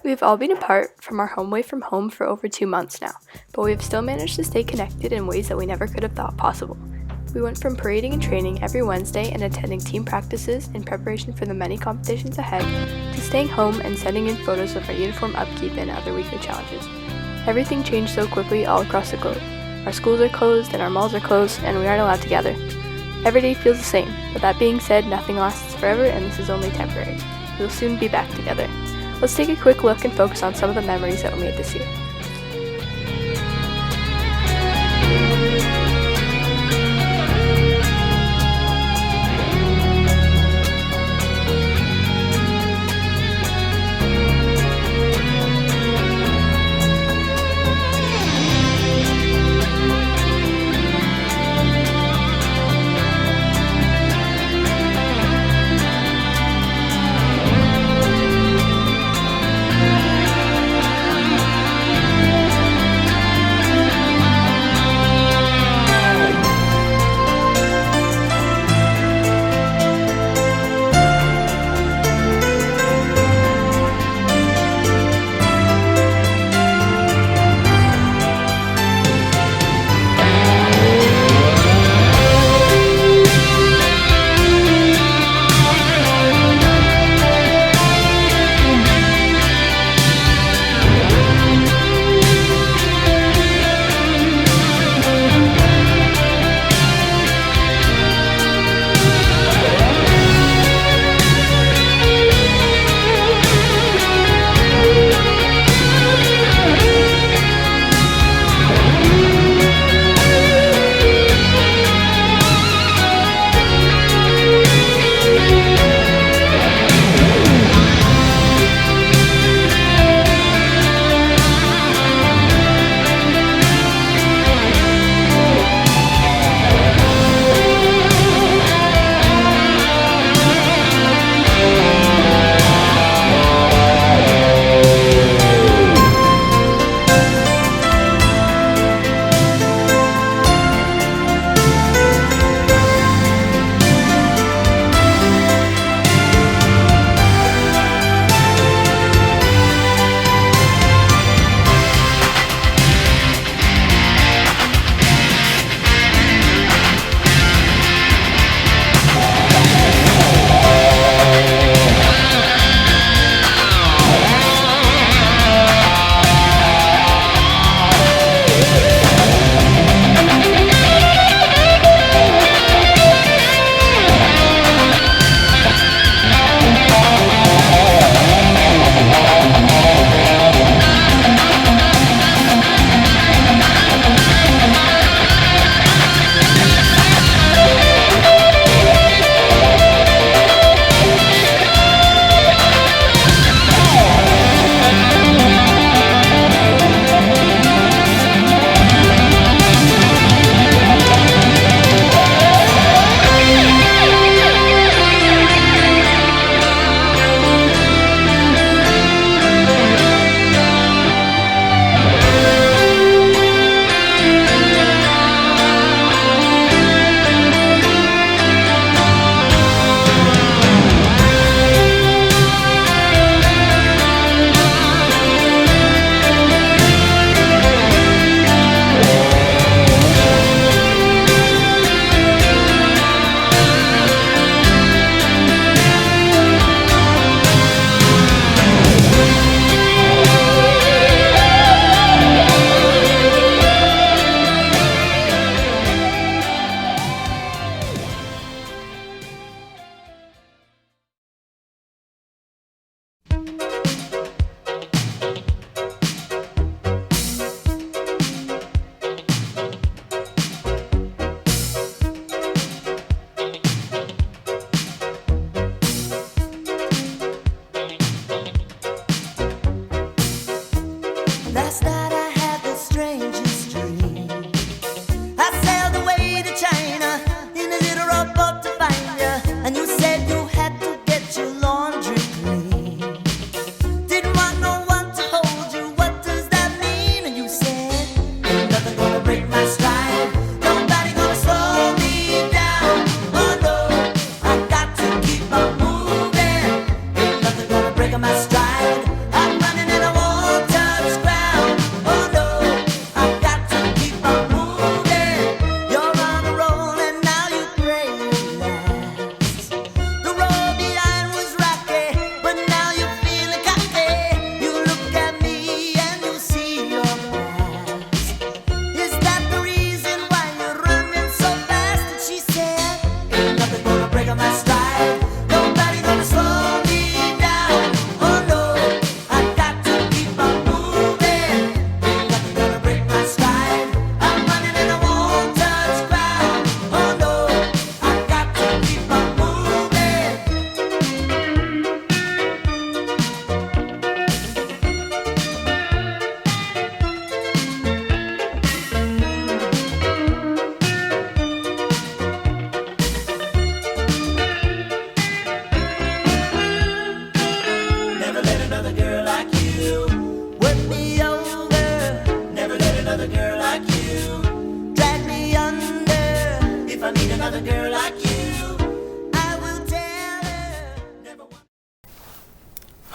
We've all been apart from our home away from home for over 2 months now, but we have still managed to stay connected in ways that we never could have thought possible. We went from parading and training every Wednesday and attending team practices in preparation for the many competitions ahead, to staying home and sending in photos of our uniform upkeep and other weekly challenges. Everything changed so quickly all across the globe. Our schools are closed and our malls are closed and we aren't allowed to gather. Every day feels the same, but that being said, nothing lasts forever and this is only temporary. We will soon be back together. Let's take a quick look and focus on some of the memories that were made this year.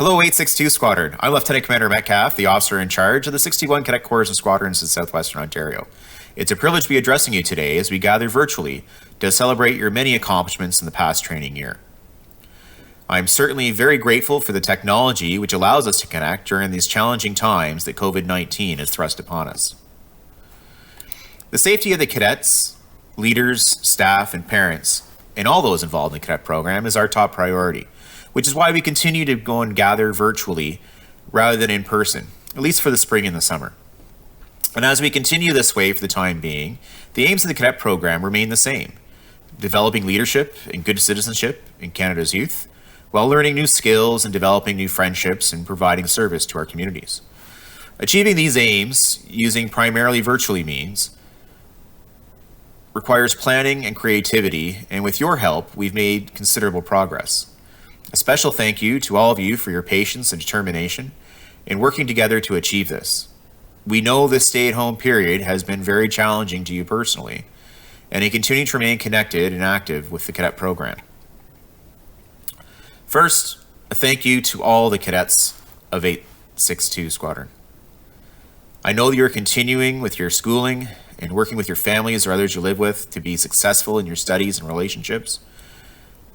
Hello, 862 Squadron. I'm Lieutenant Commander Metcalf, the officer in charge of the 61 Cadet Corps and Squadrons in southwestern Ontario. It's a privilege to be addressing you today as we gather virtually to celebrate your many accomplishments in the past training year. I'm certainly very grateful for the technology which allows us to connect during these challenging times that COVID-19 has thrust upon us. The safety of the cadets, leaders, staff, and parents, and all those involved in the cadet program is our top priority, which is why we continue to go and gather virtually rather than in person, at least for the spring and the summer. And as we continue this way for the time being, the aims of the cadet program remain the same: developing leadership and good citizenship in Canada's youth, while learning new skills and developing new friendships and providing service to our communities. Achieving these aims using primarily virtually means requires planning and creativity, and with your help, we've made considerable progress. A special thank you to all of you for your patience and determination in working together to achieve this. We know this stay-at-home period has been very challenging to you personally, and you continue to remain connected and active with the cadet program. First, a thank you to all the cadets of 862 Squadron. I know that you're continuing with your schooling and working with your families or others you live with to be successful in your studies and relationships.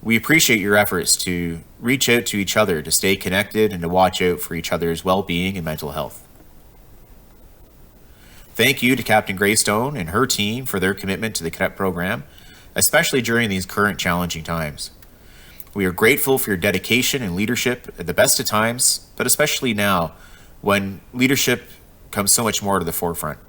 We appreciate your efforts to reach out to each other, to stay connected, and to watch out for each other's well-being and mental health. Thank you to Captain Greystone and her team for their commitment to the cadet program, especially during these current challenging times. We are grateful for your dedication and leadership at the best of times, but especially now when leadership comes so much more to the forefront.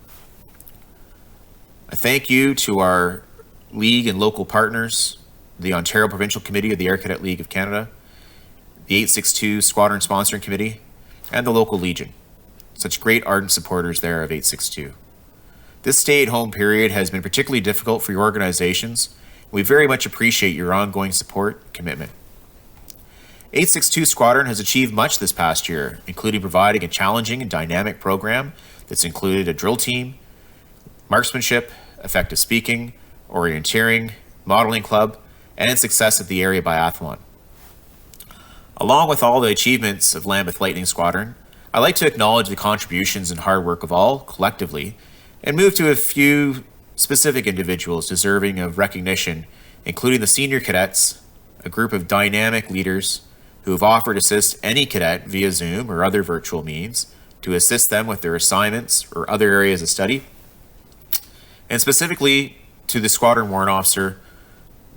A thank you to our league and local partners, the Ontario Provincial Committee of the Air Cadet League of Canada, the 862 Squadron Sponsoring Committee, and the local Legion. Such great ardent supporters there of 862. This stay-at-home period has been particularly difficult for your organizations. We very much appreciate your ongoing support and commitment. 862 Squadron has achieved much this past year, including providing a challenging and dynamic program that's included a drill team, marksmanship, effective speaking, orienteering, modeling club, and success at the area biathlon. Along with all the achievements of Lambeth Lightning Squadron, I'd like to acknowledge the contributions and hard work of all collectively and move to a few specific individuals deserving of recognition, including the senior cadets, a group of dynamic leaders who have offered to assist any cadet via Zoom or other virtual means to assist them with their assignments or other areas of study, and specifically to the Squadron Warrant Officer,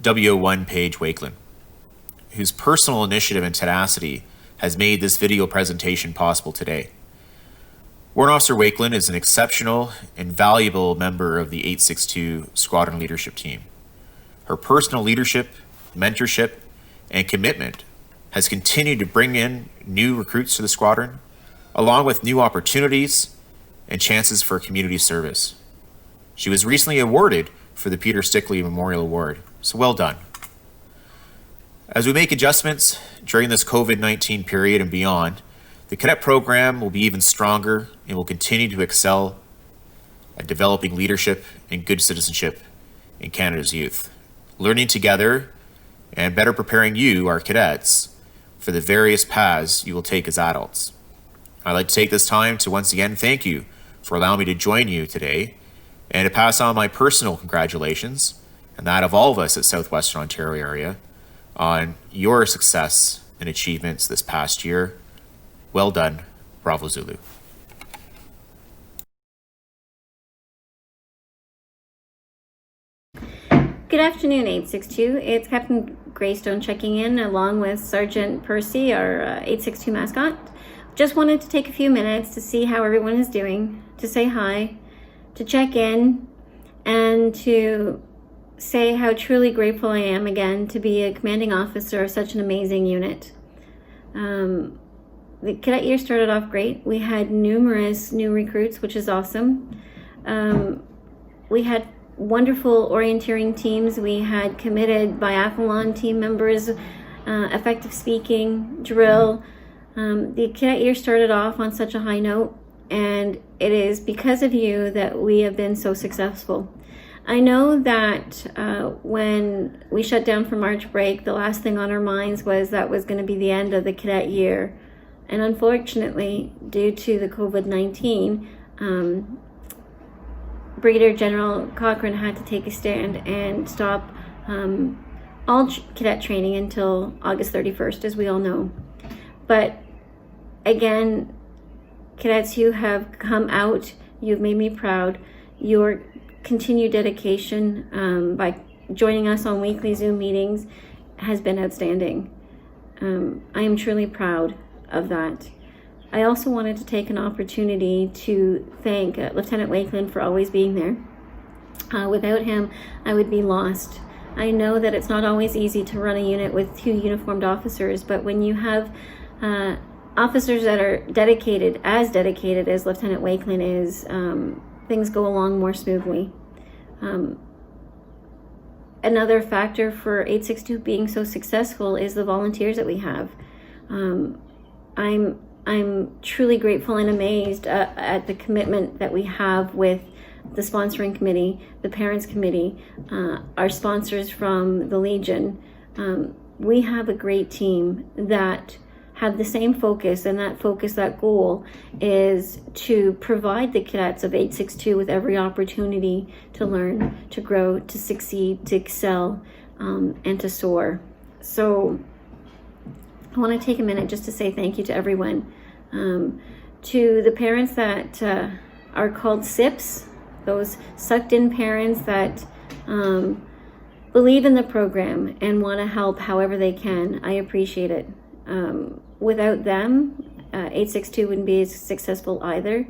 W01 Paige Wakelin, whose personal initiative and tenacity has made this video presentation possible today. Warrant Officer Wakelin is an exceptional and valuable member of the 862 Squadron leadership team. Her personal leadership, mentorship, and commitment has continued to bring in new recruits to the squadron, along with new opportunities and chances for community service. She was recently awarded for the Peter Stickley Memorial Award, so well done. As we make adjustments during this COVID-19 period and beyond, the cadet program will be even stronger and will continue to excel at developing leadership and good citizenship in Canada's youth, learning together and better preparing you, our cadets, for the various paths you will take as adults. I'd like to take this time to once again thank you for allowing me to join you today and to pass on my personal congratulations and that of all of us at Southwestern Ontario area on your success and achievements this past year. Well done, Bravo Zulu. Good afternoon, 862. It's Captain Greystone checking in along with Sergeant Percy, our 862 mascot. Just wanted to take a few minutes to see how everyone is doing, to say hi, to check in, and to say how truly grateful I am again to be a commanding officer of such an amazing unit. The cadet year started off great. We had numerous new recruits, which is awesome. We had wonderful orienteering teams. We had committed biathlon team members, effective speaking, drill. The cadet year started off on such a high note, and it is because of you that we have been so successful. I know that when we shut down for March break, the last thing on our minds was that was going to be the end of the cadet year. And unfortunately, due to the COVID-19, Brigadier General Cochrane had to take a stand and stop all cadet training until August 31st, as we all know. But again, cadets, you have come out, you've made me proud. Your continued dedication by joining us on weekly Zoom meetings has been outstanding. I am truly proud of that. I also wanted to take an opportunity to thank Lieutenant Wakeland for always being there. Without him, I would be lost. I know that it's not always easy to run a unit with 2 uniformed officers, but when you have officers that are dedicated as Lieutenant Wakeland is, things go along more smoothly. Another factor for 862 being so successful is the volunteers that we have. I'm truly grateful and amazed at the commitment that we have with the sponsoring committee, the parents committee, our sponsors from the Legion. We have a great team that have the same focus, and that goal is to provide the cadets of 862 with every opportunity to learn, to grow, to succeed, to excel, and to soar. So I want to take a minute just to say thank you to everyone. To the parents that are called SIPs, those sucked in parents that believe in the program and want to help however they can, I appreciate it. Without them, 862 wouldn't be as successful either.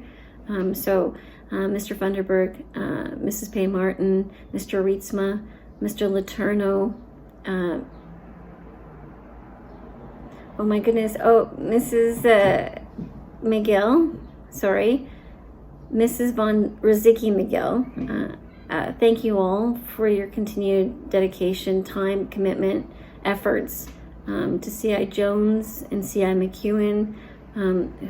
So Mr. Funderburg, Mrs. Pay Martin, Mr. Rietsma, Mr. Letourneau, oh my goodness, Mrs. McGill, Mrs. Von Rizicki McGill. Thank you all for your continued dedication, time, commitment, efforts. To CI Jones and CI McEwen,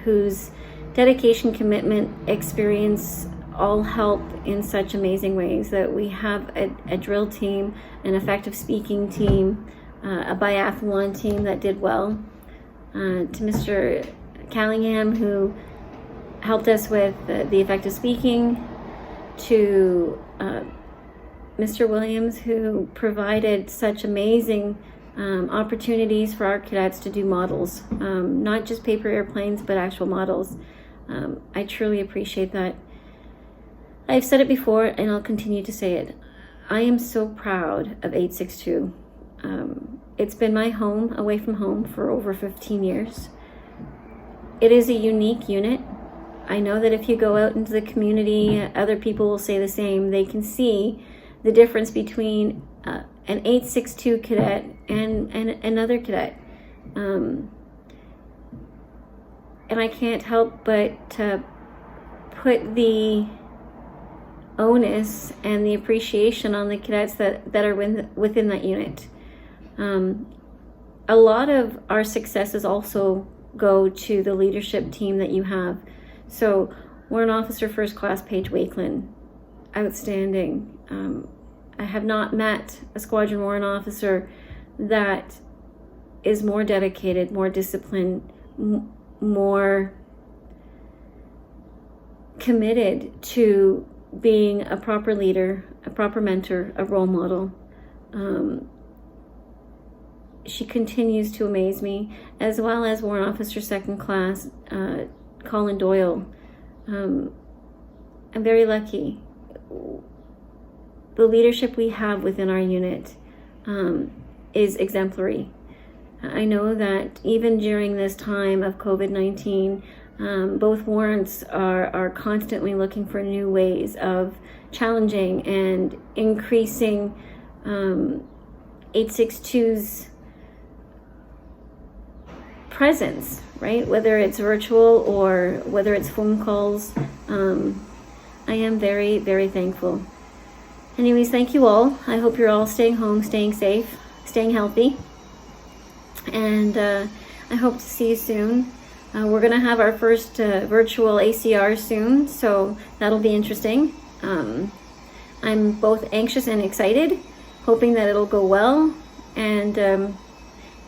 whose dedication, commitment, experience all help in such amazing ways that we have a drill team, an effective speaking team, a biathlon team that did well. To Mr. Callingham, who helped us with the effective speaking, to Mr. Williams, who provided such amazing opportunities for our cadets to do models, not just paper airplanes, but actual models. I truly appreciate that. I've said it before, and I'll continue to say it. I am so proud of 862. It's been my home, away from home, for over 15 years. It is a unique unit. I know that if you go out into the community, other people will say the same. They can see the difference between an 862 cadet and another cadet. And I can't help but to put the onus and the appreciation on the cadets that are within that unit. A lot of our successes also go to the leadership team that you have. So Warrant Officer First Class Paige Wakeland, outstanding. I have not met a squadron warrant officer that is more dedicated, more disciplined, more committed to being a proper leader, a proper mentor, a role model. She continues to amaze me, as well as Warrant Officer Second Class Colin Doyle. I'm very lucky. The leadership we have within our unit is exemplary. I know that even during this time of COVID-19, both warrants are constantly looking for new ways of challenging and increasing 862's presence, right? Whether it's virtual or whether it's phone calls. I am very, very thankful. Anyways, thank you all. I hope you're all staying home, staying safe, staying healthy. And I hope to see you soon. We're going to have our first virtual ACR soon, so that'll be interesting. I'm both anxious and excited, hoping that it'll go well. And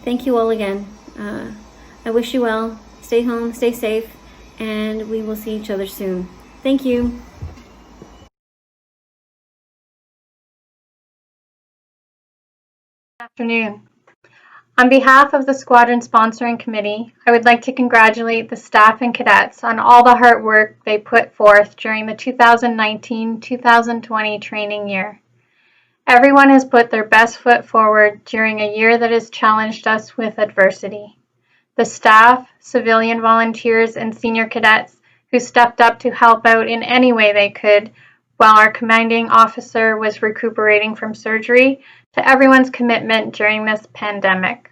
thank you all again. I wish you well. Stay stay home, stay safe, and we will see each other soon. Thank you. Good afternoon. On behalf of the Squadron Sponsoring Committee, I would like to congratulate the staff and cadets on all the hard work they put forth during the 2019-2020 training year. Everyone has put their best foot forward during a year that has challenged us with adversity. The staff, civilian volunteers, and senior cadets who stepped up to help out in any way they could while our commanding officer was recuperating from surgery, to everyone's commitment during this pandemic.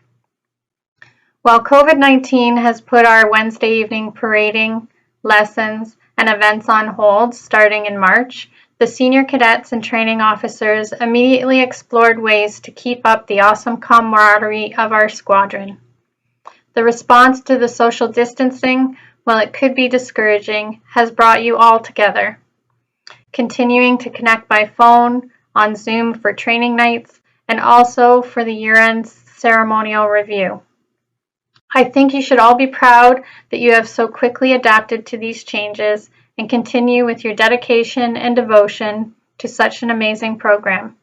While COVID-19 has put our Wednesday evening parading, lessons, and events on hold starting in March, the senior cadets and training officers immediately explored ways to keep up the awesome camaraderie of our squadron. The response to the social distancing, while it could be discouraging, has brought you all together. Continuing to connect by phone, on Zoom for training nights, and also for the year-end ceremonial review. I think you should all be proud that you have so quickly adapted to these changes and continue with your dedication and devotion to such an amazing program,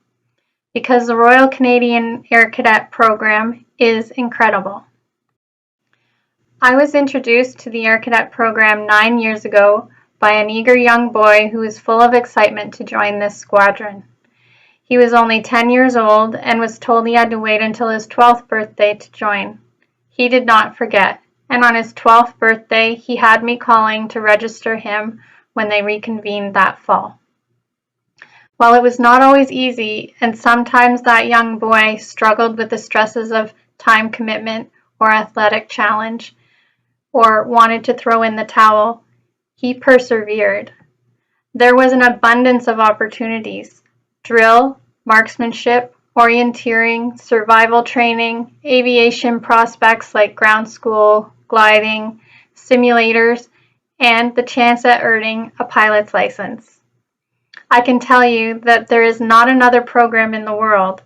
because the Royal Canadian Air Cadet program is incredible. I was introduced to the Air Cadet program 9 years ago by an eager young boy who was full of excitement to join this squadron. He was only 10 years old and was told he had to wait until his 12th birthday to join. He did not forget, and on his 12th birthday, he had me calling to register him when they reconvened that fall. While it was not always easy, and sometimes that young boy struggled with the stresses of time commitment or athletic challenge, or wanted to throw in the towel, he persevered. There was an abundance of opportunities. Drill, marksmanship, orienteering, survival training, aviation prospects like ground school, gliding, simulators, and the chance at earning a pilot's license. I can tell you that there is not another program in the world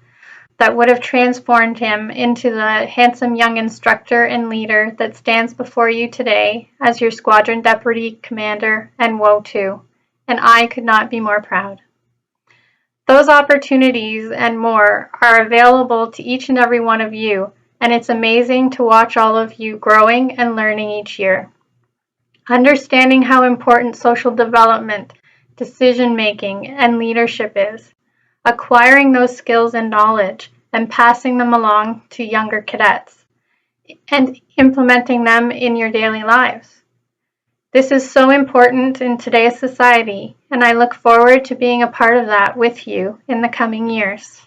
that would have transformed him into the handsome young instructor and leader that stands before you today as your squadron deputy commander and WO2, and I could not be more proud. Those opportunities and more are available to each and every one of you, and it's amazing to watch all of you growing and learning each year. Understanding how important social development, decision-making, and leadership is, acquiring those skills and knowledge, and passing them along to younger cadets, and implementing them in your daily lives. This is so important in today's society, and I look forward to being a part of that with you in the coming years.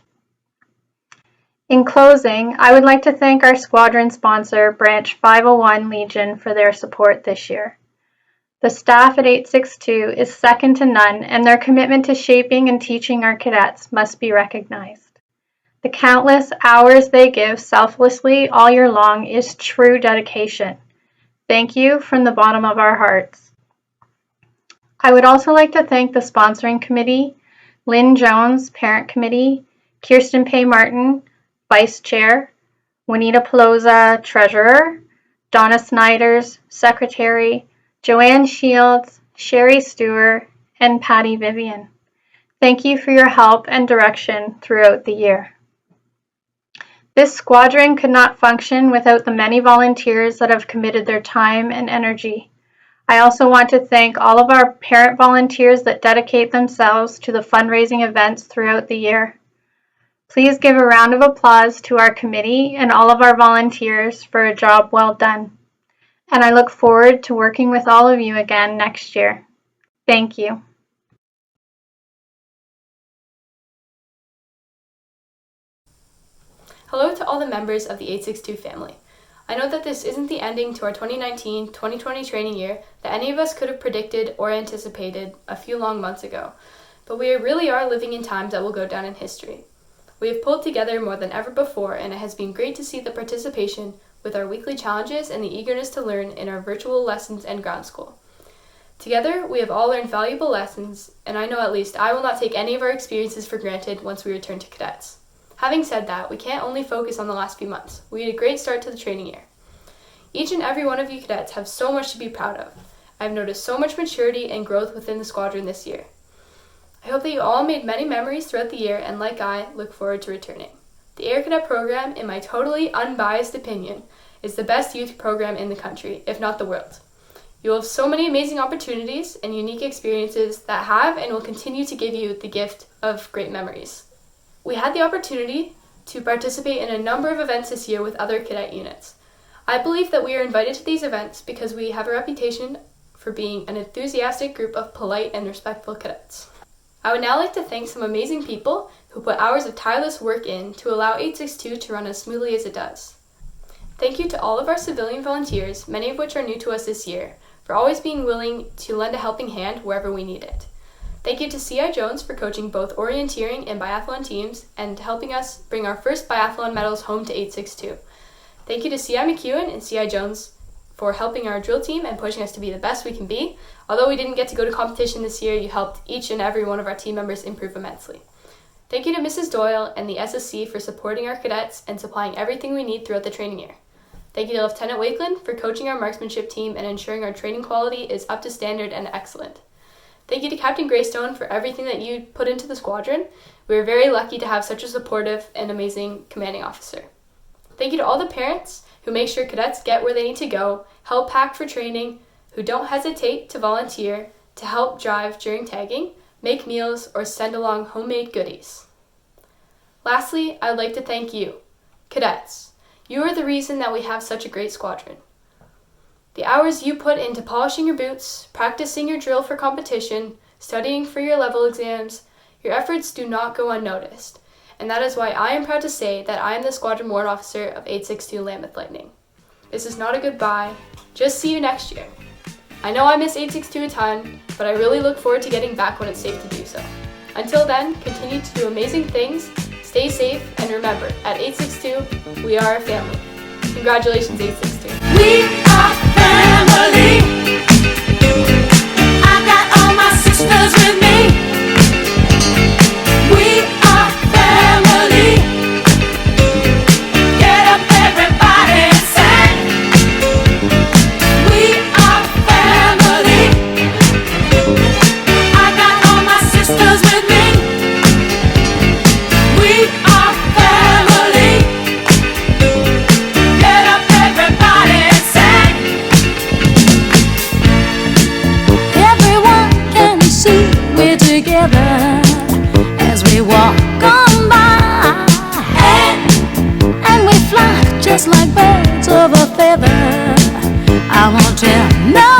In closing, I would like to thank our squadron sponsor, Branch 501 Legion, for their support this year. The staff at 862 is second to none, and their commitment to shaping and teaching our cadets must be recognized. The countless hours they give selflessly all year long is true dedication. Thank you from the bottom of our hearts. I would also like to thank the sponsoring committee, Lynn Jones, parent committee, Kirsten Pay Martin, vice chair, Juanita Pelosa, treasurer, Donna Snyders, secretary, Joanne Shields, Sherry Stewart, and Patty Vivian. Thank you for your help and direction throughout the year. This squadron could not function without the many volunteers that have committed their time and energy. I also want to thank all of our parent volunteers that dedicate themselves to the fundraising events throughout the year. Please give a round of applause to our committee and all of our volunteers for a job well done. And I look forward to working with all of you again next year. Thank you. Hello to all the members of the 862 family. I know that this isn't the ending to our 2019-2020 training year that any of us could have predicted or anticipated a few long months ago, but we really are living in times that will go down in history. We have pulled together more than ever before, and it has been great to see the participation with our weekly challenges and the eagerness to learn in our virtual lessons and ground school. Together, we have all learned valuable lessons, and I know at least I will not take any of our experiences for granted once we return to cadets. Having said that, we can't only focus on the last few months. We had a great start to the training year. Each and every one of you cadets have so much to be proud of. I've noticed so much maturity and growth within the squadron this year. I hope that you all made many memories throughout the year and, like I, look forward to returning. The Air Cadet program, in my totally unbiased opinion, is the best youth program in the country, if not the world. You will have so many amazing opportunities and unique experiences that have and will continue to give you the gift of great memories. We had the opportunity to participate in a number of events this year with other cadet units. I believe that we are invited to these events because we have a reputation for being an enthusiastic group of polite and respectful cadets. I would now like to thank some amazing people who put hours of tireless work in to allow 862 to run as smoothly as it does. Thank you to all of our civilian volunteers, many of which are new to us this year, for always being willing to lend a helping hand wherever we need it. Thank you to C.I. Jones for coaching both orienteering and biathlon teams and helping us bring our first biathlon medals home to 862. Thank you to C.I. McEwen and C.I. Jones for helping our drill team and pushing us to be the best we can be. Although we didn't get to go to competition this year, you helped each and every one of our team members improve immensely. Thank you to Mrs. Doyle and the SSC for supporting our cadets and supplying everything we need throughout the training year. Thank you to Lieutenant Wakeland for coaching our marksmanship team and ensuring our training quality is up to standard and excellent. Thank you to Captain Greystone for everything that you put into the squadron. We are very lucky to have such a supportive and amazing commanding officer. Thank you to all the parents who make sure cadets get where they need to go, help pack for training, who don't hesitate to volunteer, to help drive during tagging, make meals, or send along homemade goodies. Lastly, I would like to thank you, cadets. You are the reason that we have such a great squadron. The hours you put into polishing your boots, practicing your drill for competition, studying for your level exams, your efforts do not go unnoticed. And that is why I am proud to say that I am the Squadron Warrant Officer of 862 Lambeth Lightning. This is not a goodbye, just see you next year. I know I miss 862 a ton, but I really look forward to getting back when it's safe to do so. Until then, continue to do amazing things, stay safe, and remember, at 862, we are a family. Congratulations, 862. We are family. I got all my sisters with me. We are family. Get up, everybody, and sing. We are family. I got all my sisters with me. We are family. Get up, everybody, and sing. Everyone can see we're together as we walk on by, and we fly just like birds of a feather. I won't tell no